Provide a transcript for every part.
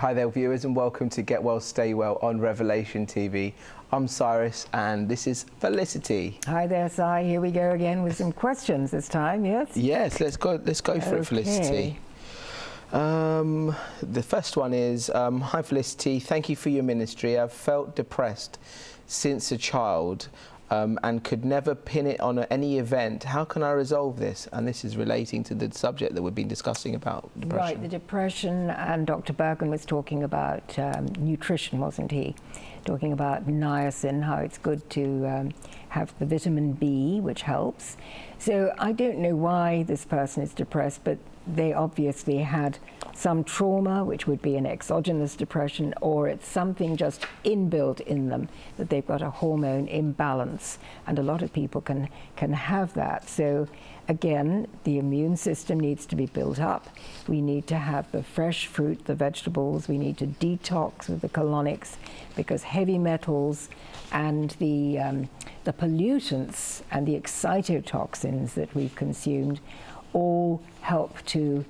Hi there viewers, and welcome to Get Well Stay Well on Revelation TV. I'm Cyrus and this is Felicity. Hi there, Si. Here we go again with some questions this time, yes? Yes, let's go for it, Felicity. The first one is, hi Felicity, thank you for your ministry. I've felt depressed since a child and could never pin it on any event. How can I resolve this? And this is relating to the subject that we've been discussing about depression. Right, the depression, and Dr. Bergen was talking about nutrition, wasn't he? Talking about niacin, how it's good to have the vitamin B, which helps. So I don't know why this person is depressed, but they obviously had some trauma, which would be an exogenous depression, or it's something just inbuilt in them, that they've got a hormone imbalance, and a lot of people can have that. So again, the immune system needs to be built up. We need to have the fresh fruit, the vegetables. We need to detox with the colonics, because heavy metals and the pollutants and the excitotoxins that we've consumed all help to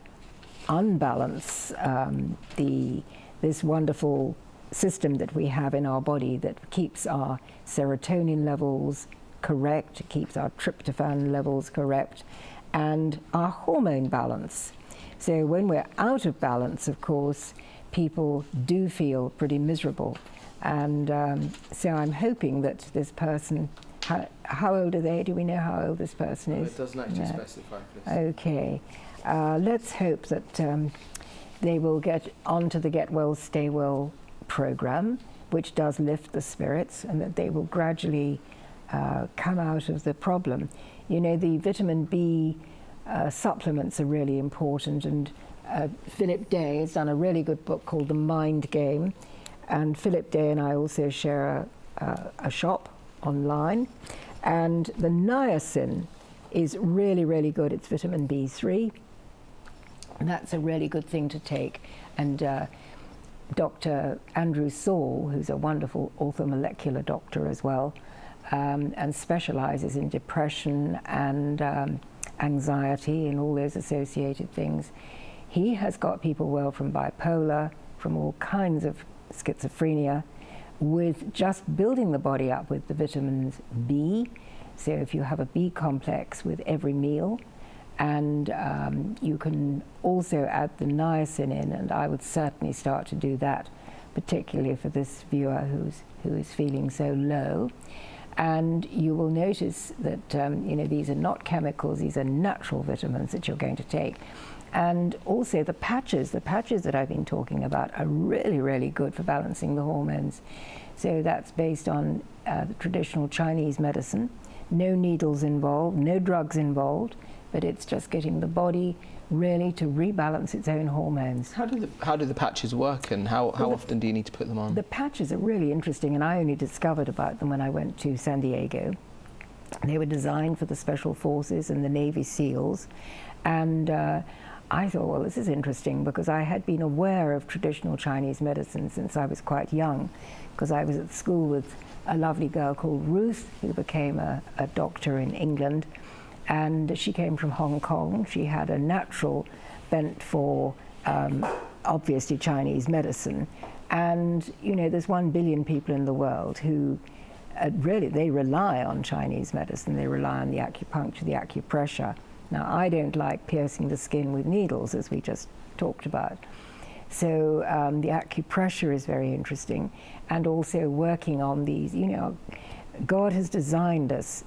unbalance this wonderful system that we have in our body that keeps our serotonin levels correct, keeps our tryptophan levels correct, and our hormone balance. So when we're out of balance, of course, people do feel pretty miserable. And so I'm hoping that this person, how old are they? Do we know how old this person is? It doesn't actually specify, please. Okay. Let's hope that they will get onto the Get Well, Stay Well program, which does lift the spirits, and that they will gradually come out of the problem. You know, the vitamin B supplements are really important, and Philip Day has done a really good book called The Mind Game, and Philip Day and I also share a shop online, and the niacin is really, really good. It's vitamin B3, and that's a really good thing to take. And Dr. Andrew Saul, who's a wonderful orthomolecular doctor as well, and specializes in depression and anxiety and all those associated things, he has got people well from bipolar, from all kinds of schizophrenia, with just building the body up with the vitamins B. So if you have a B complex with every meal, and you can also add the niacin in, and I would certainly start to do that, particularly for this viewer who is feeling so low. And you will notice that you know, these are not chemicals, these are natural vitamins that you're going to take. And also the patches that I've been talking about are really, really good for balancing the hormones. So that's based on the traditional Chinese medicine. No needles involved, no drugs involved, but it's just getting the body really to rebalance its own hormones. How do the patches work, and how often do you need to put them on? The patches are really interesting, and I only discovered about them when I went to San Diego. They were designed for the Special Forces and the Navy SEALs, and I thought, well, this is interesting, because I had been aware of traditional Chinese medicine since I was quite young, because I was at school with a lovely girl called Ruth, who became a doctor in England, and she came from Hong Kong. She had a natural bent for obviously Chinese medicine, and you know, there's 1 billion people in the world who really, they rely on Chinese medicine. They rely on the acupuncture, the acupressure. Now, I don't like piercing the skin with needles, as we just talked about. So the acupressure is very interesting, and also working on these, you know, God has designed us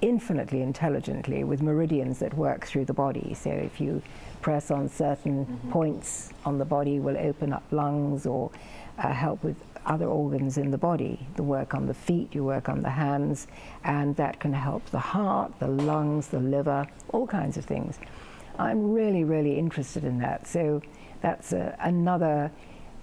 infinitely intelligently with meridians that work through the body. So if you press on certain points on the body, will open up lungs or help with other organs in the body. The work on the feet, you work on the hands, and that can help the heart, the lungs, the liver, all kinds of things. I'm really, really interested in that. So that's another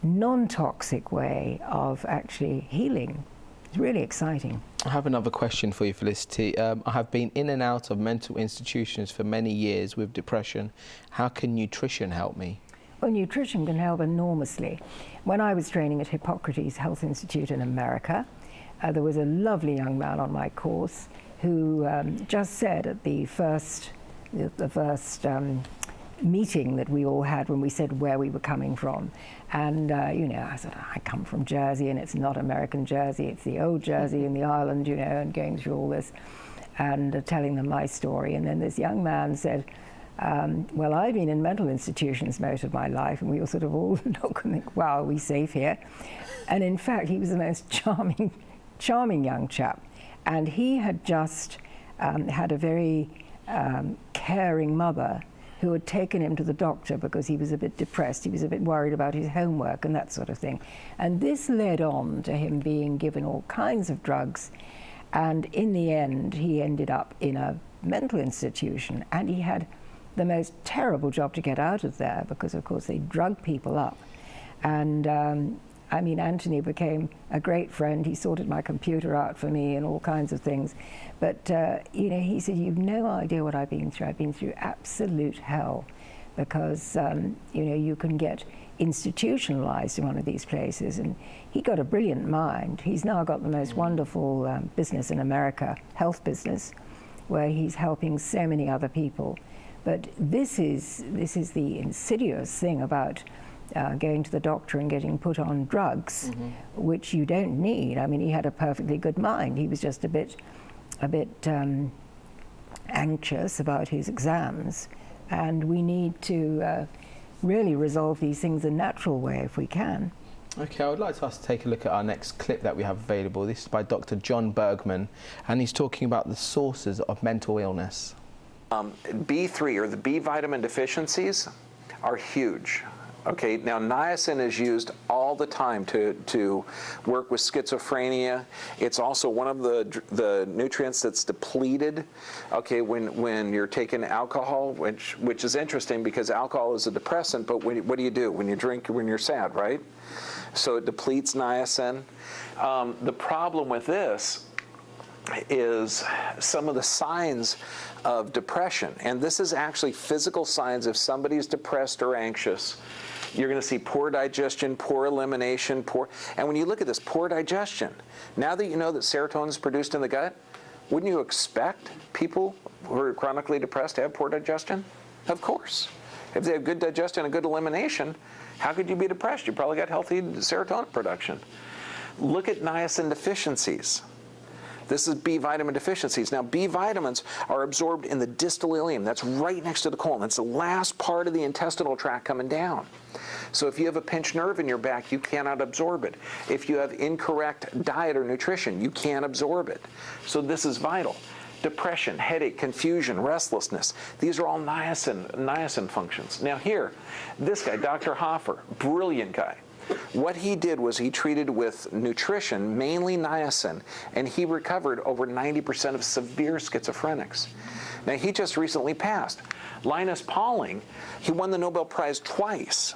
non-toxic way of actually healing. It's really exciting. I have another question for you, Felicity. I have been in and out of mental institutions for many years with depression. How can nutrition help me? Well, nutrition can help enormously. When I was training at Hippocrates Health Institute in America, there was a lovely young man on my course who just said at the first meeting that we all had when we said where we were coming from. And, you know, I said, I come from Jersey, and it's not American Jersey, it's the old Jersey in the island, you know, and going through all this and telling them my story. And then this young man said, well, I've been in mental institutions most of my life, and we were sort of all look and think, wow, are we safe here? And in fact, he was the most charming young chap. And he had just had a very caring mother who had taken him to the doctor because he was a bit depressed, he was a bit worried about his homework and that sort of thing. And this led on to him being given all kinds of drugs, and in the end he ended up in a mental institution, and he had the most terrible job to get out of there because of course they drug people up. And I mean, Anthony became a great friend. He sorted my computer out for me and all kinds of things. But, you know, he said, you've no idea what I've been through. I've been through absolute hell because, you know, you can get institutionalized in one of these places. And he got a brilliant mind. He's now got the most wonderful business in America, health business, where he's helping so many other people. But this is the insidious thing about going to the doctor and getting put on drugs, which you don't need. I mean, he had a perfectly good mind. He was just a bit anxious about his exams, and we need to really resolve these things a natural way if we can. Okay, I would like us to take a look at our next clip that we have available. This is by Dr. John Bergman, and he's talking about the sources of mental illness. B3, or the B vitamin deficiencies, are huge. Okay, now niacin is used all the time to work with schizophrenia. It's also one of the nutrients that's depleted, okay, when you're taking alcohol, which is interesting because alcohol is a depressant, but what do you do when you drink when you're sad, right? So it depletes niacin. The problem with this is some of the signs of depression, and this is actually physical signs if somebody is depressed or anxious. You're going to see poor digestion, poor elimination, and when you look at this, poor digestion, now that you know that serotonin is produced in the gut, wouldn't you expect people who are chronically depressed to have poor digestion? Of course. If they have good digestion and good elimination, how could you be depressed? You probably got healthy serotonin production. Look at niacin deficiencies. This is B vitamin deficiencies. Now, B vitamins are absorbed in the distal ileum. That's right next to the colon. That's the last part of the intestinal tract coming down. So if you have a pinched nerve in your back, you cannot absorb it. If you have incorrect diet or nutrition, you can't absorb it. So this is vital. Depression, headache, confusion, restlessness. These are all niacin functions. Now here, this guy, Dr. Hoffer, brilliant guy. What he did was he treated with nutrition, mainly niacin, and he recovered over 90% of severe schizophrenics. Now, he just recently passed. Linus Pauling, he won the Nobel Prize twice.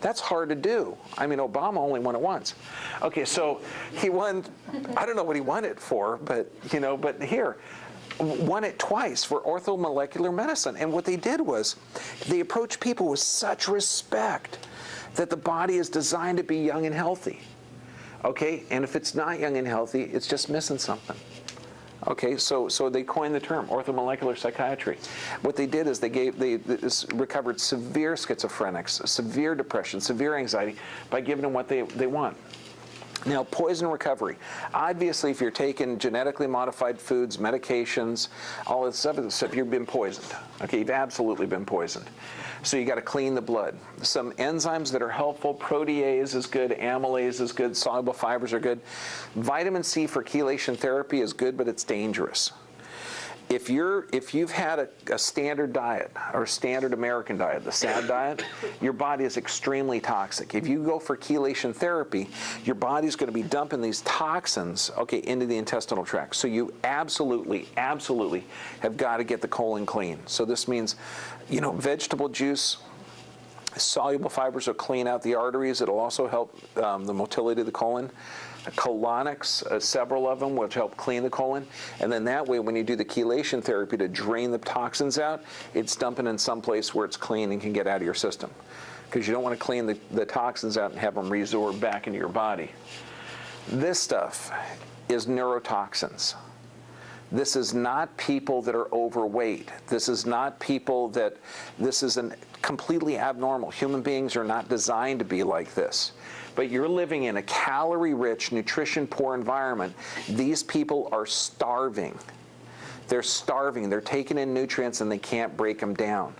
That's hard to do. I mean, Obama only won it once. Okay, so he won, I don't know what he won it for, but, you know, but here, won it twice for orthomolecular medicine. And what they did was they approached people with such respect that the body is designed to be young and healthy, okay? And if it's not young and healthy, it's just missing something. Okay, so they coined the term orthomolecular psychiatry. What they did is they recovered severe schizophrenics, severe depression, severe anxiety by giving them what they want. Now, poison recovery. Obviously, if you're taking genetically modified foods, medications, all this stuff, you've been poisoned. Okay, you've absolutely been poisoned. So you got to clean the blood. Some enzymes that are helpful, protease is good, amylase is good, soluble fibers are good. Vitamin C for chelation therapy is good, but it's dangerous. If you've had a standard diet or standard American diet, the SAD diet, your body is extremely toxic. If you go for chelation therapy, your body's going to be dumping these toxins, okay, into the intestinal tract. So you absolutely have got to get the colon clean. So this means, you know, vegetable juice, soluble fibers will clean out the arteries. It'll also help the motility of the colon. Colonics, several of them, which help clean the colon. And then that way, when you do the chelation therapy to drain the toxins out, it's dumping in some place where it's clean and can get out of your system. Because you don't want to clean the toxins out and have them resorb back into your body. This stuff is neurotoxins. This is not people that are overweight. This is not people that, this is completely abnormal. Human beings are not designed to be like this. But you're living in a calorie-rich, nutrition-poor environment. These people are starving. They're starving. They're taking in nutrients and they can't break them down.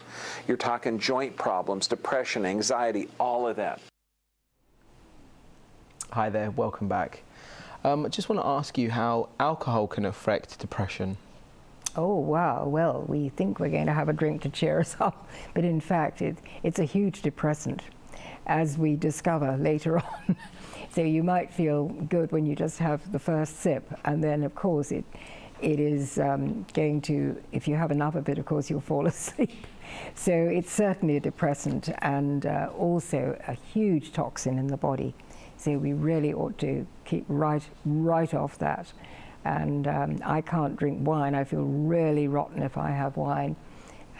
You're talking joint problems, depression, anxiety, all of that. Hi there, welcome back. I just want to ask you how alcohol can affect depression. Oh, wow. Well, we think we're going to have a drink to cheer us up, but in fact, it's a huge depressant, as we discover later on. So you might feel good when you just have the first sip, and then, of course, it is going to, if you have enough of it, of course, you'll fall asleep. So it's certainly a depressant and also a huge toxin in the body. So we really ought to keep right off that. And I can't drink wine. I feel really rotten if I have wine.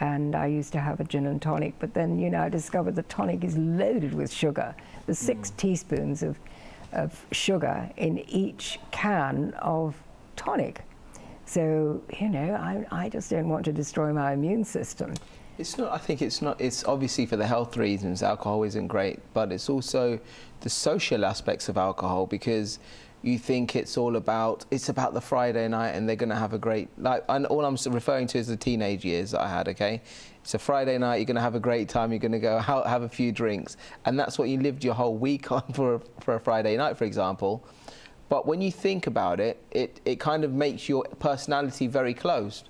And I used to have a gin and tonic, but then, you know, I discovered the tonic is loaded with sugar. There's 6 teaspoons of sugar in each can of tonic. So, you know, I just don't want to destroy my immune system. It's not, I think it's not, it's obviously for the health reasons, alcohol isn't great, but it's also the social aspects of alcohol, because you think it's about the Friday night and they're going to have a great, like, and all I'm referring to is the teenage years that I had, okay? It's a Friday night, you're going to have a great time, you're going to go out, have a few drinks, and that's what you lived your whole week on for a Friday night, for example. But when you think about it, it kind of makes your personality very closed,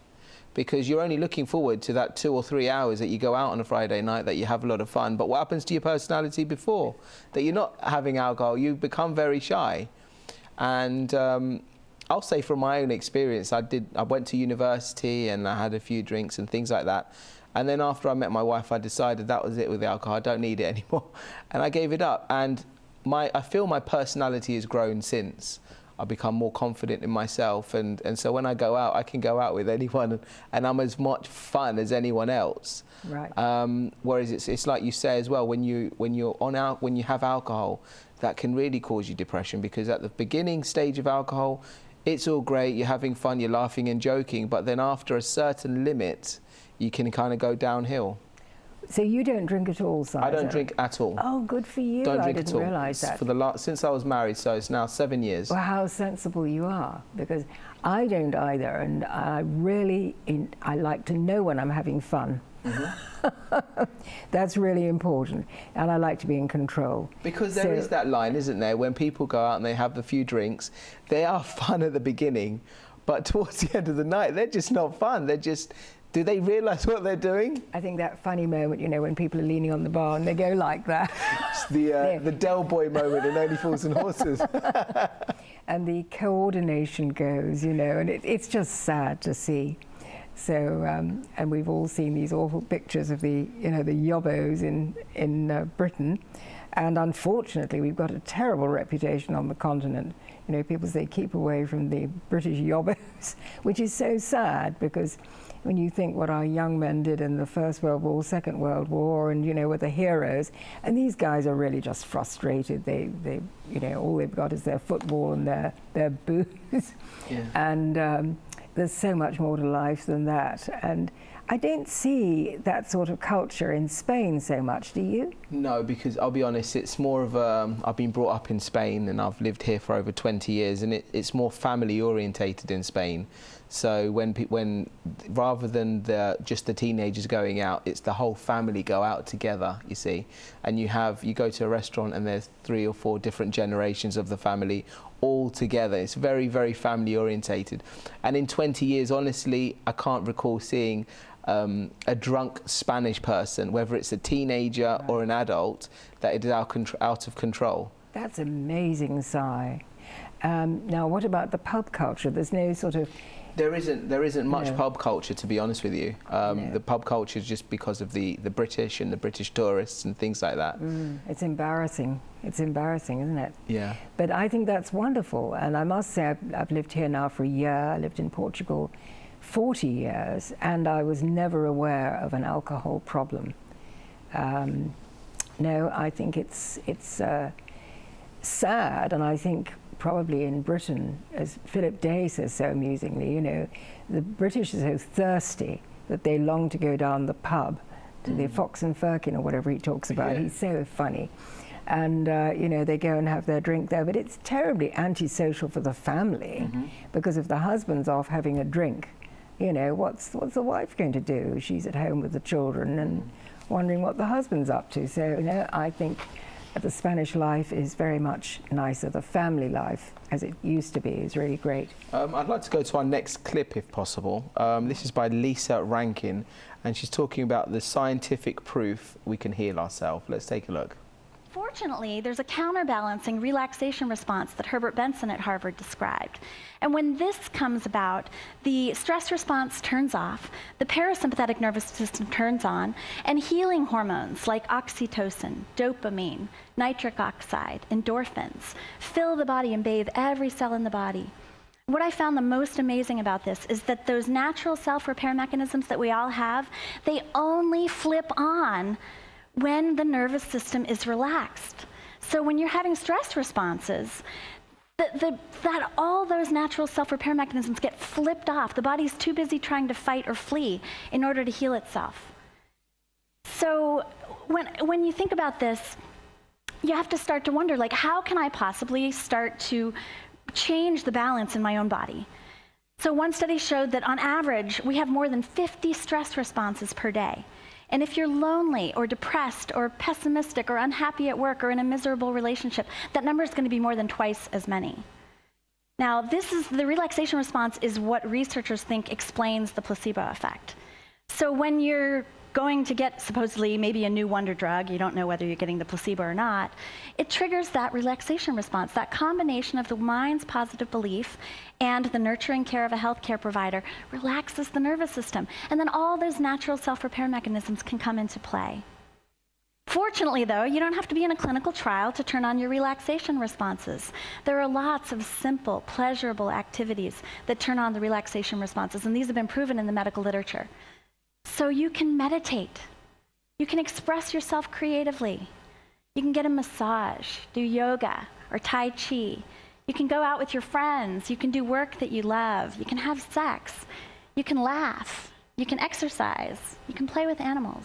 because you're only looking forward to that 2 or 3 hours that you go out on a Friday night, that you have a lot of fun. But what happens to your personality before? That you're not having alcohol, you become very shy. And I'll say from my own experience, I went to university and I had a few drinks and things like that. And then after I met my wife, I decided that was it with the alcohol. I don't need it anymore. And I gave it up. And I feel my personality has grown since. I've become more confident in myself, and so when I go out, I can go out with anyone, and I'm as much fun as anyone else. Right. Whereas it's like you say as well, when you have alcohol, that can really cause you depression, because at the beginning stage of alcohol, it's all great, you're having fun, you're laughing and joking, but then after a certain limit, you can kind of go downhill. So you don't drink at all, Simon? I don't drink at all. Oh, good for you. Don't drink I didn't at all. realise that. Since I was married, so it's now 7 years. Well, how sensible you are, because I don't either, and I like to know when I'm having fun. Mm-hmm. That's really important, and I like to be in control. Because there is that line, isn't there, when people go out and they have a few drinks, they are fun at the beginning, but towards the end of the night, they're just not fun. They're just... Do they realise what they're doing? I think that funny moment, you know, when people are leaning on the bar and they go like that. It's the Del Boy moment in Only Fools and Horses. And the coordination goes, you know, and it's just sad to see. So, and we've all seen these awful pictures of the, you know, the yobbos in Britain. And unfortunately, we've got a terrible reputation on the continent. You know, people say keep away from the British yobbos, which is so sad, because when you think what our young men did in the First World War, Second World War, and, you know, were the heroes, and these guys are really just frustrated. They you know, all they've got is their football and their booze. Yeah. And there's so much more to life than that. And I don't see that sort of culture in Spain so much, do you? No, because I'll be honest, it's more of I've been brought up in Spain and I've lived here for over 20 years, and it's more family orientated in Spain. So when rather than just the teenagers going out, it's the whole family go out together, you see. And you go to a restaurant and there's 3 or 4 different generations of the family all together. It's very, very family orientated. And in 20 years, honestly, I can't recall seeing a drunk Spanish person, whether it's a teenager or an adult, that it is out of control. That's amazing, Si. Now, what about the pub culture? There's no sort of... There isn't much pub culture, to be honest with you. The pub culture is just because of the British and the British tourists and things like that. It's embarrassing. It's embarrassing, isn't it? Yeah. But I think that's wonderful. And I must say, I've lived here now for a year. I lived in Portugal 40 years, and I was never aware of an alcohol problem. No, I think it's sad, and I think probably in Britain, as Philip Day says so amusingly, you know, the British are so thirsty that they long to go down the pub to the Fox and Firkin or whatever he talks about. Yeah. He's so funny. And, you know, they go and have their drink there. But it's terribly antisocial for the family because if the husband's off having a drink, you know, what's the wife going to do? She's at home with the children and wondering what the husband's up to. So, you know, I think the Spanish life is very much nicer. The family life, as it used to be, is really great. I'd like to go to our next clip, if possible. This is by Lisa Rankin, and she's talking about the scientific proof we can heal ourselves. Let's take a look. Fortunately, there's a counterbalancing relaxation response that Herbert Benson at Harvard described. And when this comes about, the stress response turns off, the parasympathetic nervous system turns on, and healing hormones like oxytocin, dopamine, nitric oxide, endorphins fill the body and bathe every cell in the body. What I found the most amazing about this is that those natural self-repair mechanisms that we all have, they only flip on when the nervous system is relaxed. So when you're having stress responses, that all those natural self-repair mechanisms get flipped off. The body's too busy trying to fight or flee in order to heal itself. So when you think about this, you have to start to wonder, like, how can I possibly start to change the balance in my own body? So one study showed that on average, we have more than 50 stress responses per day. And if you're lonely or depressed or pessimistic or unhappy at work or in a miserable relationship, that number is going to be more than twice as many. Now, the relaxation response is what researchers think explains the placebo effect. So when you're going to get supposedly maybe a new wonder drug, you don't know whether you're getting the placebo or not, it triggers that relaxation response. That combination of the mind's positive belief and the nurturing care of a healthcare provider relaxes the nervous system. And then all those natural self-repair mechanisms can come into play. Fortunately, though, you don't have to be in a clinical trial to turn on your relaxation responses. There are lots of simple, pleasurable activities that turn on the relaxation responses, and these have been proven in the medical literature. So you can meditate. You can express yourself creatively. You can get a massage, do yoga or Tai Chi. You can go out with your friends. You can do work that you love. You can have sex. You can laugh. You can exercise. You can play with animals.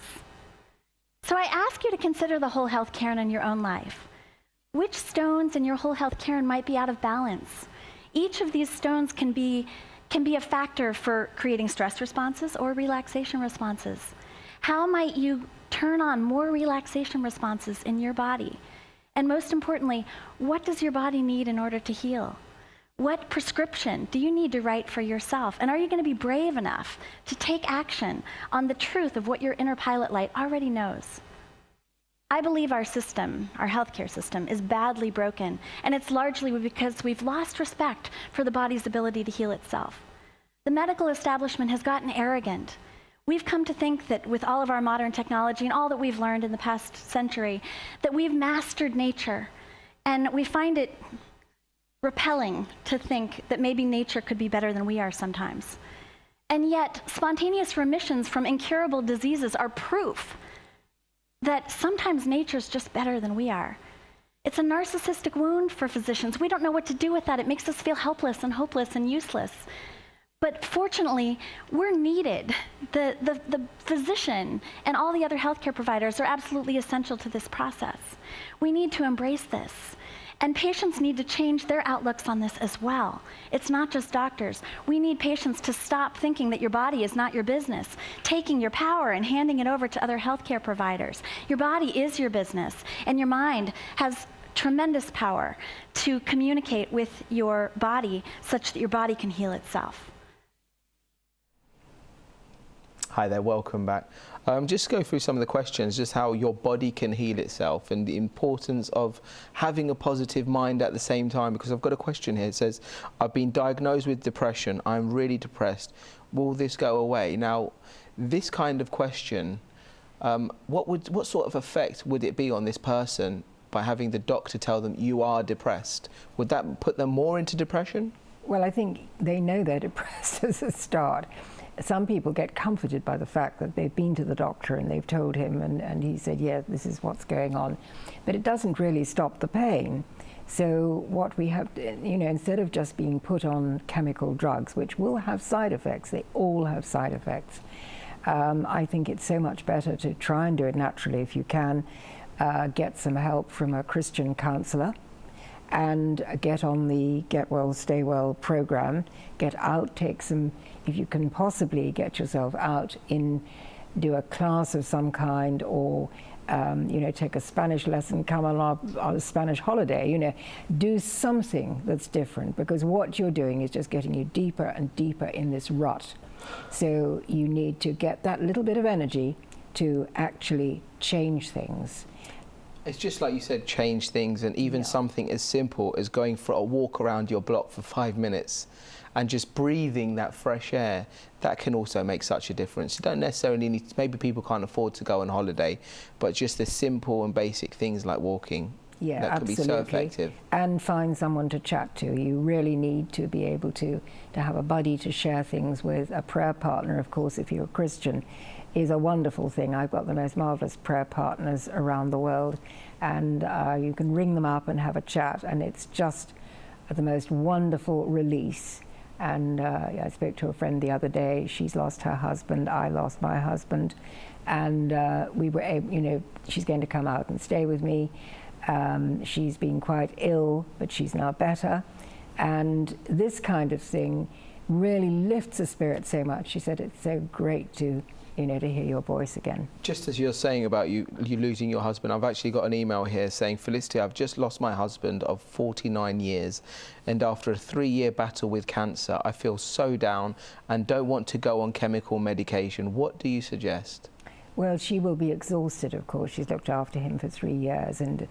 So I ask you to consider the whole health cairn in your own life. Which stones in your whole health cairn might be out of balance? Each of these stones can be a factor for creating stress responses or relaxation responses. How might you turn on more relaxation responses in your body? And most importantly, what does your body need in order to heal? What prescription do you need to write for yourself? And are you going to be brave enough to take action on the truth of what your inner pilot light already knows? I believe our system, our healthcare system, is badly broken, and it's largely because we've lost respect for the body's ability to heal itself. The medical establishment has gotten arrogant. We've come to think that with all of our modern technology and all that we've learned in the past century, that we've mastered nature, and we find it repelling to think that maybe nature could be better than we are sometimes. And yet, spontaneous remissions from incurable diseases are proof that sometimes nature's just better than we are. It's a narcissistic wound for physicians. We don't know what to do with that. It makes us feel helpless and hopeless and useless. But fortunately, we're needed. The physician and all the other healthcare providers are absolutely essential to this process. We need to embrace this. And patients need to change their outlooks on this as well. It's not just doctors. We need patients to stop thinking that your body is not your business, taking your power and handing it over to other healthcare providers. Your body is your business, and your mind has tremendous power to communicate with your body such that your body can heal itself. Hi there, welcome back. Just go through some of the questions, just how your body can heal itself and the importance of having a positive mind at the same time, because I've got a question here. It says, I've been diagnosed with depression. I'm really depressed. Will this go away? Now, this kind of question, what sort of effect would it be on this person by having the doctor tell them you are depressed? Would that put them more into depression? Well, I think they know they're depressed as a start. some people get comforted by the fact that they've been to the doctor and they've told him, and he said, yeah, this is what's going on. But it doesn't really stop the pain. So what we have, instead of just being put on chemical drugs, which will have side effects, they all have side effects, I think it's so much better to try and do it naturally if you can, get some help from a Christian counselor, and get on the Get Well, Stay Well program, get out, take some, if you can possibly get yourself out do a class of some kind, or take a Spanish lesson, come on a Spanish holiday, do something that's different, because what you're doing is just getting you deeper and deeper in this rut. So you need to get that little bit of energy to actually change things. It's just like you said, change things, and even something as simple as going for a walk around your block for 5 minutes and just breathing that fresh air, that can also make such a difference. You don't necessarily need, maybe people can't afford to go on holiday, but just the simple and basic things like walking, that absolutely. can be so effective. And find someone to chat to. You really need to be able to have a buddy to share things with. A prayer partner, of course, if you're a Christian, is a wonderful thing. I've got the most marvelous prayer partners around the world, and you can ring them up and have a chat, and it's just the most wonderful release. And I spoke to a friend the other day. She's lost her husband, I lost my husband, and we were able, she's going to come out and stay with me. She's been quite ill, but she's now better, and this kind of thing really lifts the spirit so much. She said it's so great to to hear your voice again. Just as you're saying about you losing your husband, I've actually got an email here saying, Felicity, I've just lost my husband of 49 years, and after a 3-year battle with cancer, I feel so down and don't want to go on chemical medication. What do you suggest? Well, she will be exhausted, of course. She's looked after him for 3 years, and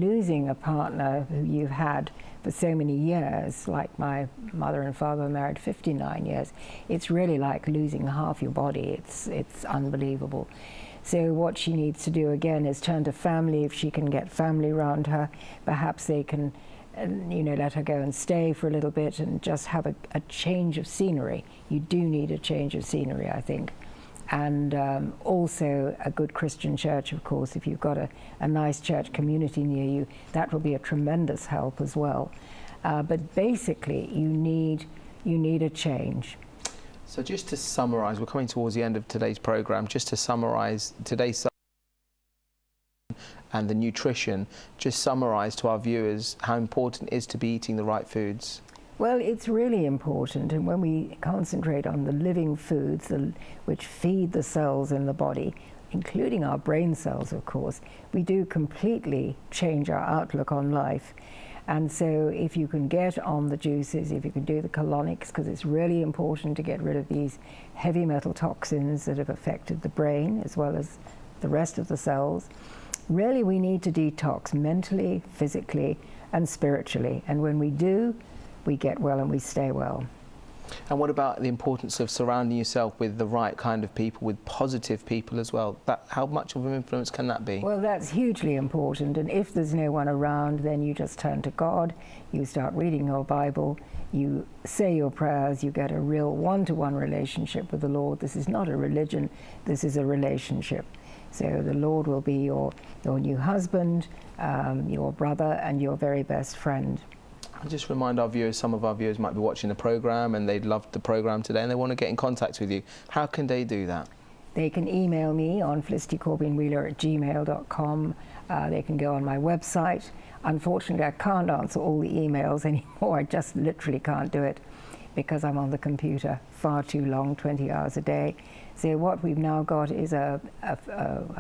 losing a partner who you've had for so many years, like my mother and father were married 59 years, it's really like losing half your body. It's unbelievable. So what she needs to do again is turn to family. If she can get family around her, perhaps they can let her go and stay for a little bit and just have a change of scenery. You do need a change of scenery, I think. And also a good Christian church, of course. If you've got a nice church community near you, that will be a tremendous help as well. But basically, you need a change. So just to summarise, we're coming towards the end of today's programme. Just to summarise today's and the nutrition, just summarise to our viewers how important it is to be eating the right foods. Well, it's really important, and when we concentrate on the living foods which feed the cells in the body, including our brain cells, of course, we do completely change our outlook on life. And so if you can get on the juices, if you can do the colonics, because it's really important to get rid of these heavy metal toxins that have affected the brain as well as the rest of the cells, really we need to detox mentally, physically, and spiritually. And when we do, we get well and we stay well. And what about the importance of surrounding yourself with the right kind of people, with positive people as well? How much of an influence can that be? Well, that's hugely important, and if there's no one around, then you just turn to God, you start reading your Bible, you say your prayers, you get a real one-to-one relationship with the Lord. This is not a religion, this is a relationship. So the Lord will be your new husband, your brother, and your very best friend. I'll just remind our viewers, some of our viewers might be watching the programme and they'd love the programme today and they want to get in contact with you. How can they do that? They can email me on felicitycorbin-wheeler@gmail.com. They can go on my website. Unfortunately, I can't answer all the emails anymore. I just literally can't do it because I'm on the computer far too long, 20 hours a day. So what we've now got is a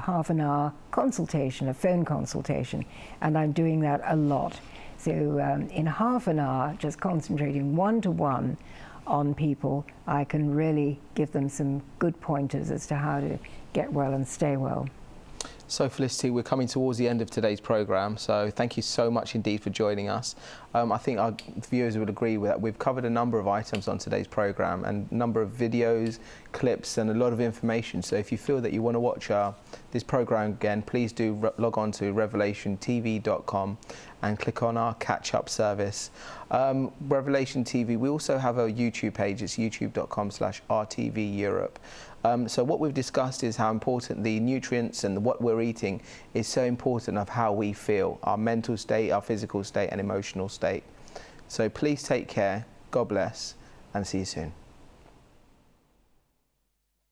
half an hour consultation, a phone consultation, and I'm doing that a lot. So in half an hour, just concentrating one-to-one on people, I can really give them some good pointers as to how to get well and stay well. So Felicity, we're coming towards the end of today's programme, so thank you so much indeed for joining us. I think our viewers would agree with that. We've covered a number of items on today's programme and a number of videos, clips and a lot of information. So if you feel that you want to watch this programme again, please do log on to revelationtv.com and click on our catch-up service. Revelation TV, we also have a YouTube page. It's youtube.com/RTV Europe. So what we've discussed is how important the nutrients and what we're eating is so important of how we feel, our mental state, our physical state and emotional state. So please take care, God bless, and see you soon.